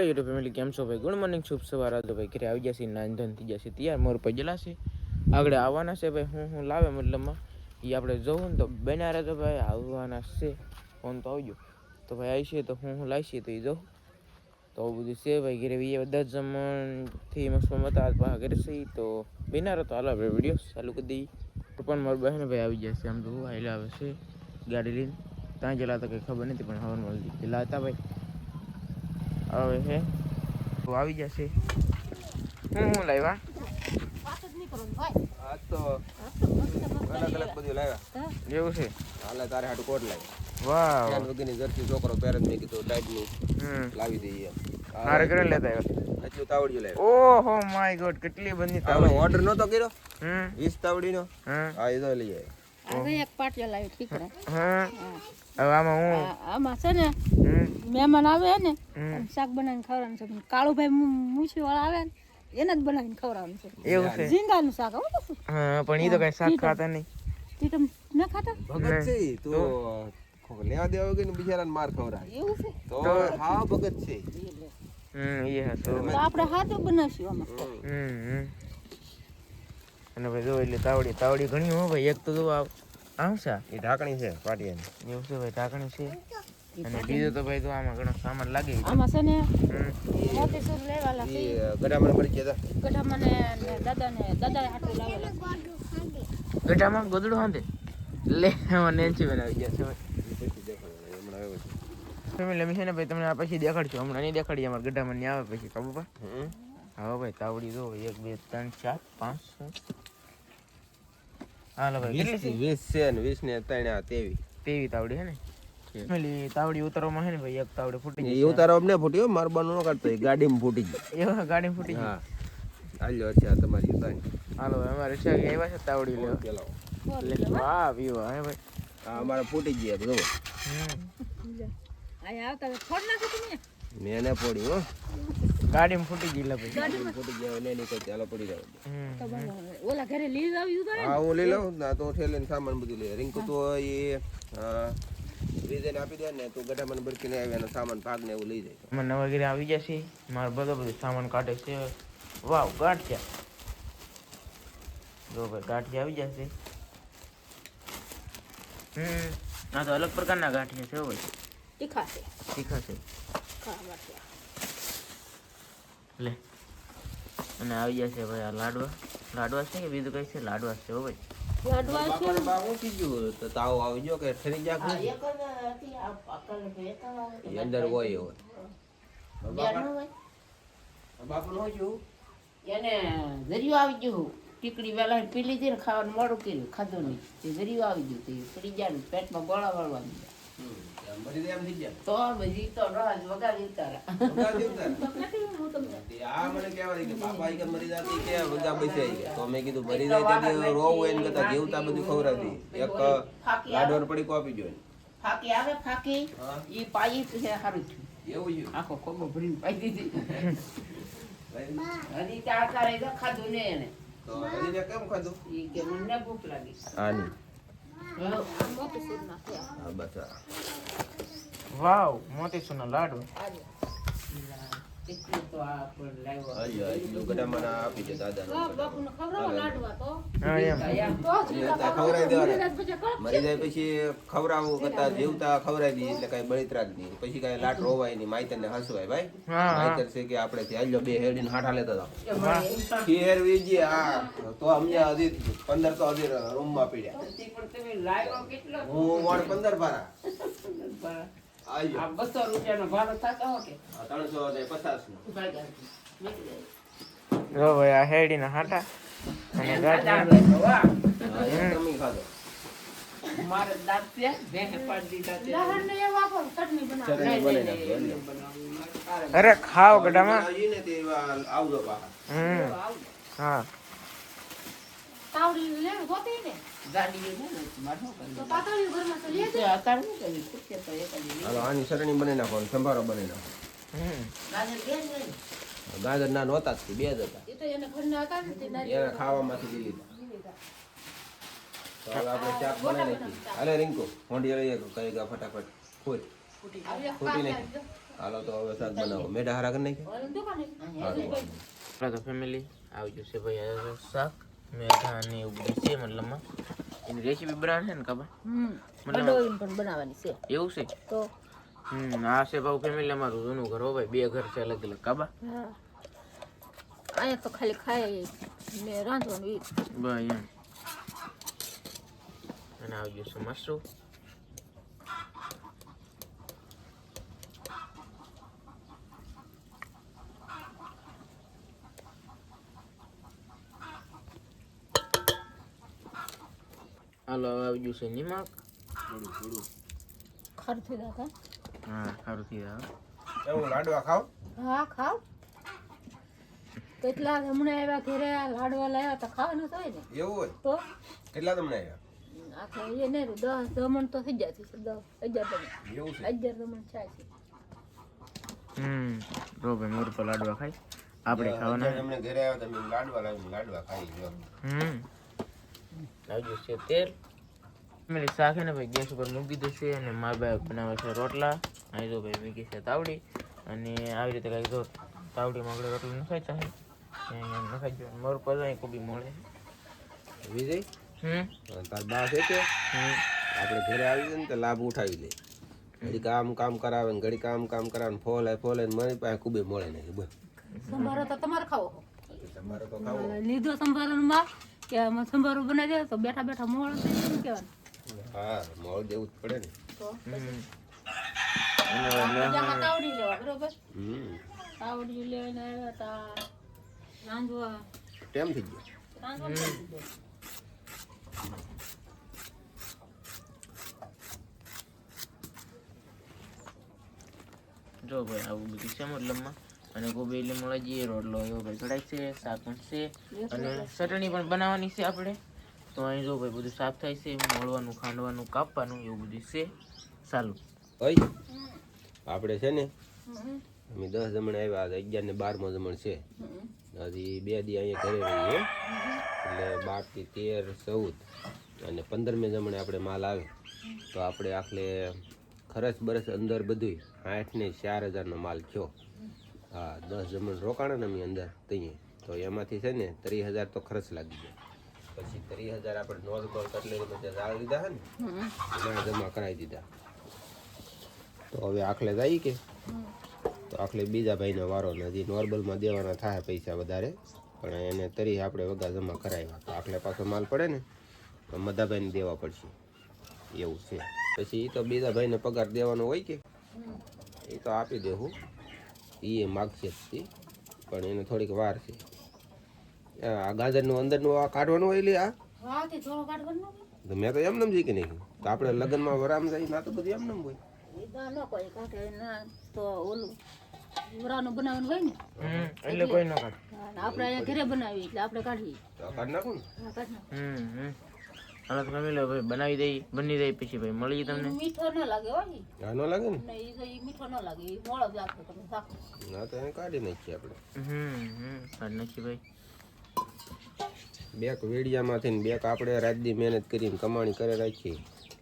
YouTube family કેમ છો ભાઈ? ગુડ મોર્નિંગ, શુભ સવાર. તો ભાઈ ઘરે આવી જશે, નાન ધન થઈ જશે તૈયાર, મોર પર જલા છે આગળ આવવાના છે ભાઈ. હું લાવે મતલબમાં એ આપણે જવું ને તો બનારે તો ભાઈ આવવાના છે. ફોન તો આવજો તો ભાઈ આવી છે તો હું લાવીશે તો એ જવું તો આવું બધું છે ભાઈ. ઘરે એ 10 જમણથી મસ્તમાં હતા ઘરે છે તો બનારે તો હાલો આપણે વિડીયો ચાલુ કરી દઈએ. તો પણ મારી બહેન ભાઈ આવી જશે. આમ તો હાઈલા આવે છે ગાડી લઈને. ત્યાં જેલા તો કંઈ ખબર નથી પણ હવામાં જેલા હતા ભાઈ હવે હે તો આવી જશે. હું લાવ્યા આ તો અલગ અલગ બધું લાવ્યા એવું છે. હાલે તારે હાટુ કોટ લાવ્યા. વાહ ફેન વગરની જર્સી છોકરો પહેરે મેં કીધું ટાઈટની લાવી દઈએ. મારે કરે લેતા આવ્યો એટલું તાવડિયું લાવ્યા. ઓહો માય ગોડ, કેટલી બધી તાવડી ઓર્ડર નતો કર્યો 20 તાવડીનો. હા એ તો લઈ આવ્યા. હવે એક પાટિયા લાવી ઠીકરા. હવે આમાં હું આમાં છે ને મહેમાન આવે ને શાક બનાવીને ખવડાવવાનું છે. કાળુભાઈ મૂછી વાળા આવે ને એને જ બનાવીને ખવડાવવાનું છે. એવું છે. ઝીંગાનું શાક હો. હા પણ એ તો કઈ શાક ખાતા નહીં. તી તમે ન ખાતા? ભગત છે તો લેવા દેવા વગર બિચારાને માર ખવડાવે. એવું છે તો હા ભગત છે. એ હા તો આપણે હાથે બનાવશું આમાં. અને ભાઈ જો એટલે તાવડી ઘણી હો ભાઈ. એક તો જો આવશા એ ઢાકણી છે પાટિયાની. એવું છે ભાઈ, ઢાકણી છે. અને બીજો તો ભાઈ તો આમાં ઘણો સામાન લાગે. આમાં છે ને મોતીસૂર લેવાલા છે. એ ગઢામાં પડી ગયા ગઢામાં ને દાદાએ હાટું લાવેલા. ગઢામાં ગોદડું હાંધે લે આમાં નેન્સી બનાવી ગયા છે ભાઈ. ફેમિલી અમે છે ને ભાઈ તમને આ પછી દેખાડશું. હમણાં નહીં દેખાડીએ. અમારે ગઢામાં નહીં આવે પછી ખબર પા. હા ભાઈ તાવડી જો 1 2 3 4 5 હાલો ભાઈ 20 છે ને 20 ને 3 તેવી તાવડી હે ને. ફેમિલી તાવડી ઉતારવામાં હે ને ભાઈ એક તાવડી ફૂટી ગઈ. એ ઉતારો અમને ફૂટ્યો, માર બાનું ન કાઢતો, ગાડીમાં ફૂટી ગઈ. એવા ગાડી ફૂટી ગઈ. હા હાલ્યો છે આ તમારી ઉતારી. હાલો ભાઈ અમારે રિક્ષા આવ્યા છે તાવડી લેવા. વાહ વિવા હે ભાઈ. આ અમારે ફૂટી ગયા બધો. આયા આવતા ફોડ નાખો તમે. મેં ને ફોડી હો. ગાડીમાં ફૂટી ગઈ લે ભાઈ. ગાડીમાં ફૂટી ગયા ને ની કોઈ ચાલો પડી જાવ. ઓલા ઘરે લઈ આવ્યું તો. હા હું લઈ લઉં ના તો ઠેલીને સામાન બધું લઈ. રિંકુ તો એ રીઝન આપી દે ને તો ગઢામાં બરકીને આવે એનો સામાન ભાગ ને એવું લઈ જાય. મને નવા ઘરે આવી જશે. મારો બધો સામાન કાઢે છે. વાવ ગાંઠિયા જો ભાઈ ગાંઠિયા આવી જશે. ના તો અલગ પ્રકારના ગાંઠિયા છે ભાઈ. તીખા છે. તીખા છે લે. અને આવી જશે ભાઈ આ લાડવા છે કે બીજું કઈ છે? લાડવા છે હો ભાઈ. લાડવા છે. બા હું કીધું તો તાવ આવી ગયો કે ઠરી જાક ને અંદર હોય હોય. બાપુ નો જો એને જરિયો આવી ગયો. ટીકડી વેલા પી લીધી ને ખાવાનું મોડું કર્યું, ખાધું નહીં. તે જરિયો આવી ગયો. તે પડી જાય ને પેટમાં ગોળા વળવા દીધા. મરી જાય એમ થઈ જાય તો બધી તો રાજ વગાડી ઉતારા. આ મને કહેવાય કે બાપા કે મરી જાતી કે વગા બેસાઈ ગયા. તો મેં કીધું મરી જાય તે રોવું એને કરતા જીવતા બધું ખવડાવી. એક લાડોર પડી કોપી જોઈ. ફાકી આવે ફાકી ઈ પાઈ છે સારું થયું. એવું છે. આખો ખોબો ભરીને પાઈ દીધી. હજી ચાર તારે તો ખાધું ને એને. તો હજી કેમ ખાધું? ઈ કે મને ભૂખ લાગી. આની મોતીસૂર ના છે. આ બતા વાવ મોતીસૂરના લાડવા. ટીકડી તો આ પણ લાવ્યો. આયો એટલું ગડામાં આપી દે દાદા. બાપુને ખવડાવો લાડવા તો. હા એમ ખવડાવી દેવાના. મરી જાય પછી ખવડાવું કરતા જીવતા ખવડાવી દઈએ એટલે કઈ બળતરા જ નહીં. પછી કઈ લાટ રોવાય નહીં. માઈતર ને હસવાય ભાઈ. માઈતર છે કે આપણે હાલ્યો બે હેડીને હાઠા લેતા હતા. ખીર વીજી આ તો અમને હજી 15 તો હજી રૂમમાં પડ્યા. પણ તમે લાવ્યો કેટલો? હું 15 પારા. આયો આ 200 રૂપિયાનો ભાડો થતો હો કે 350 નો. જો ભાઈ આ હેડીના હાટા અને ગાંઠિયા. તમે ખાધો મારે દાંત છે ભેંસે પાડી દીધા લહણ ને એવા આપો ચટણી બનાવો. ચટણી બનાવી નાખો. અરે ખાઓ ગઢામાં. આવીને તે આવજો પાછા. હા તાવડી લેવી ગોતી ને ગાડી ને માથો તો કરી પાતળી ઘરમાં તો લે તે અત્યારે શું કરી પૂછે તો એક જ હાલો આની ચટણી બનાવી નાખો અને સંભારો બનાવી નાખો. ગાજર કે નહીં ગાજર ના નહોતા જ તે બે જ હતા. એ તો એને ઘરના હતા ને તે એને ખાવામાંથી લીધા. તો હવે આપણે શાક બનાવી નાખીએ. હાલે રિંકુ હોંડી લઈએ કઈ ગા ફટાફટ ખોટ આવી ખોટી એક નાખી. હાલો તો હવે શાક બનાવો મેડા હારા કરી નાખે આપણા તો ફેમિલી આવી ગયું છે ભાઈ આ શાક મેથા ને એવું બધું છે મતલબમાં એની રેસીપી બનાવે છે ને કાબા બડોઈન પણ બનાવવાની છે એવું છે તો આ છે ભાઈ ફેમિલી અમારું જૂનું ઘર હો ભાઈ 2 ઘર છે અલગ અલગ કાબા હા આયા તો ખાલી ખાય ને રાંધવાનું ઈ ભાઈ એમ અને આવી ગયું છે મસરું હાલો હવે આવી ગયું છે નિમક ખારું થઈ જાય હા સારું થઈ જાય એવું લાડવા ખાવ હા ખાવ કેટલા હમણાં આવ્યા ઘરે લાડવા લાવ્યા તો ખાવાનું તો હોય ને એવું હોય તો કેટલા તમને આવ્યા આખા એ નહીં 10 દમણ તો થઈ જાય છે 10 11 દમણ એવું છે 11 દમણ થાય છે રો ભાઈ મોર પર લાડવા ખાઈ આપણે ખાવાના અમને ઘરે આવ્યા તમે લાડવા લાવીને લાડવા ખાઈ ગયો આવી ગયું છે તેલ મેં શાક હે ને ભાઈ ગેસ ઉપર મૂકી દીધું છે અને મારા ભાઈ બનાવે છે રોટલા અહીં જો ભાઈ મૂકી છે તાવડી અને આવી રીતે કાંઈ જો તાવડીમાં આપણે રોટલા નખાય છે અહીંયા નખાઈ ગયો મોર પર અહીં કોબી મળે વિજય તાર બા છે કે આપણે ઘરે આવી જાય ને તો લાભ ઉઠાવી લે ઘડી કામ કરાવે ને ઘડી કામ કરાવે ફોલે ને મારી પાસે કુબે મળે નહીં બસ સંભારો તો તમારે ખાવો તમારે તો ખાવો લીધો સંભારો માં કે સંભારો બનાવી દે તો બેઠા બેઠા મોળ શું કહેવાનું હા મોળ દેવું જ પડે ને તો તાવડી લેવા બરોબર તાવડી લઈને આવ્યા તા રાંધવા ટાઈમ થઈ ગયો જો ભાઈ આવું બધું છે મતલબમાં અને ગોબી લીમડા જઈએ રોટલો એવો ભાઈ કઢાઈ છે શાક પણ છે અને ચટણી પણ બનાવવાની છે આપણે તો અહીં જો ભાઈ બધું સાફ થાય છે મોળવાનું ખાંડવાનું કાપવાનું એવું બધું છે ચાલુ ભાઈ આપણે છે ને અમે 10 જમણ આવ્યા 11 ને 12મો જમણ છે હજી 2 દી અહીંયા ઘરે રહીએ એટલે 12 થી 13 14 અને 15મે જમણે આપણે માલ આવે તો આપણે આખલે ખરચ બરસ અંદર બધું 8 ને 4000 નો માલ થયો હા 10 જમણ રોકાણા ને અમે અંદર તઈએ તો એમાંથી છે ને 30000 તો ખર્ચ લાગી ગયો પછી 30000 આપણે નોર્મલ કટલેરી બધા જાળ લીધા હે ને એના જમા કરાવી દીધા તો હવે આખલે જાય કે તો આખલે બીજા ભાઈનો વારો ને હજી નોર્મલમાં દેવાના થાય પૈસા વધારે પણ એને તરી આપણે વગા જમા કરાવ્યા તો આખલે પાછો માલ પડે ને તો મદાભાઈને દેવા પડશે એવું છે પછી તો બીજા ભાઈને પગાર દેવાનો હોય કે એ તો આપી દેવું એ માગશે જ પણ એને થોડીક વાર છે આ ગાજરનું અંદરનું આ કાઢવાનું હોય લે આ તો મેં તો એમ નમજી કે નહીં તો આપણે લગ્નમાં વરામ જાય ના તો બધું એમ નમ હોય વરાનું બનાવવાનું હોય ને એટલે કોઈ ન કાઢે આપણે અહીંયા ઘરે બનાવી એટલે આપણે કાઢીએ તો કાઢ નાખું ને હાલો તો તમે ભાઈ બનાવી દઈ બની જાય પછી ભાઈ મળી તમને મીઠો ન લાગે હોય હા ન લાગે ને ને મીઠો ન લાગે એ મોળો જ લાગતો તમે શાક ના તો એને કાઢી નાખીએ આપણે કાઢ નાખી ભાઈ બેક વેડિયામાંથી ને બેક આપણે રાતદી મહેનત કરીને કમાણી કરે રાખીએ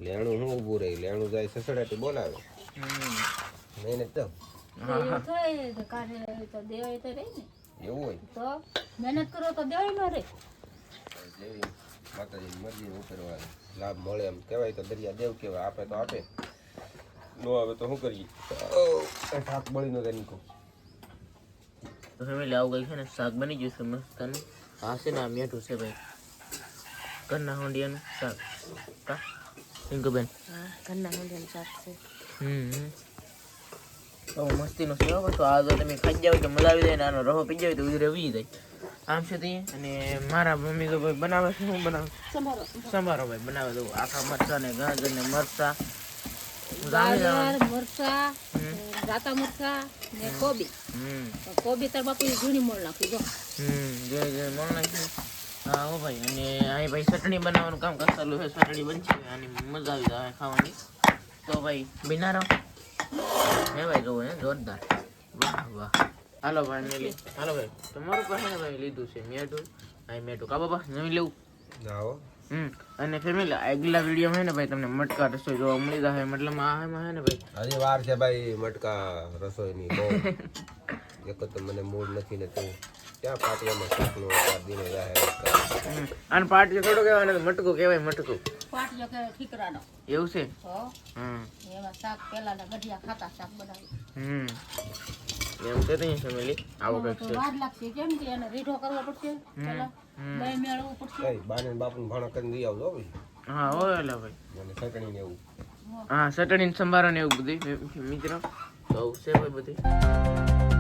લેણું શું ઊભું રહી લેણું જાય સસડાટી બોલાવે મહેનત તો દેવાય તો રહી ને એવું હોય તો મહેનત કરો તો દેવાય ન રે જેવી માતાજીની મરજી ઉતરવા લાભ મળે એમ કહેવાય તો દરિયા દેવ કહેવાય આપે તો આપે નો આવે તો શું કરીએ શાક બળી નો તેની કહું તો ફેમિલી આવું ગઈ છે ને શાક બની ગયું છે મસ્ત અને આ છે ને આ મીઠું છે ભાઈ ઘરના હોંડિયાનું શાક કા રિંકુબેન ઘરના હોંડિયાનું શાક છે તો મસ્તીનો છે હો તો આ તો તમે ખાઈ જાવ તો મજા આવી જાય ને આનો રહો પી જાય તો ઉધરે વી જાય આમ છે તે અને મારા મમ્મી તો ભાઈ બનાવે છે હું બનાવું સંભારો ભાઈ બનાવે તો આખા મરચા ને ગાજર ને મરચા મરચા રાતા મરચા ને કોબી તાર બાપુ ઝીણી મોળ નાખી જો મોળ નાખી હા હો ભાઈ અને અહીં ભાઈ ચટણી બનાવવાનું કામ ચાલુ છે ચટણી બનશે આની મજા આવી જાય ખાવાની તો ભાઈ બિના રહો હે ભાઈ જોવો હે જોરદાર વાહ વાહ હાલો ભાઈ મેલી હાલો ભાઈ તમારું પાસે ને ભાઈ લીધું છે મેઠું અહીં મેઠું કા બાબા જમી લેવું જાઓ અને ફેમિલી આગલા વિડીયો હે ને ભાઈ તમને મટકા રસોઈ જોવા મળી જશે મતલબ આ હે ને ભાઈ હજી વાર છે ભાઈ મટકા રસોઈની બહુ એક તો મને મૂડ નથી ને તું ક્યાં પાટિયામાં શાકનો દીને જાય અને પાટિયો થોડું કહેવાય ને મટકું કહેવાય મટકું પાટિયો કે ઠીકરાનો એવું છે હો હમ એવા શાક પેલાના ગઢિયા ખાતા શાક બનાવી એમ છે તઈ ફેમિલી આવો કંઈક છે વાર લાગશે કેમ કે એને રીઢો કરવો પડશે પેલા દહીં મેળવવું પડશે કઈ બાને બાપુને ભાણા કરીને લઈ આવજો ભાઈ હા હોય એટલે ભાઈ મને ચટણી ને એવું હા ચટણી સંભારો ને એવું બધું મિત્રો તો છે ભાઈ બધી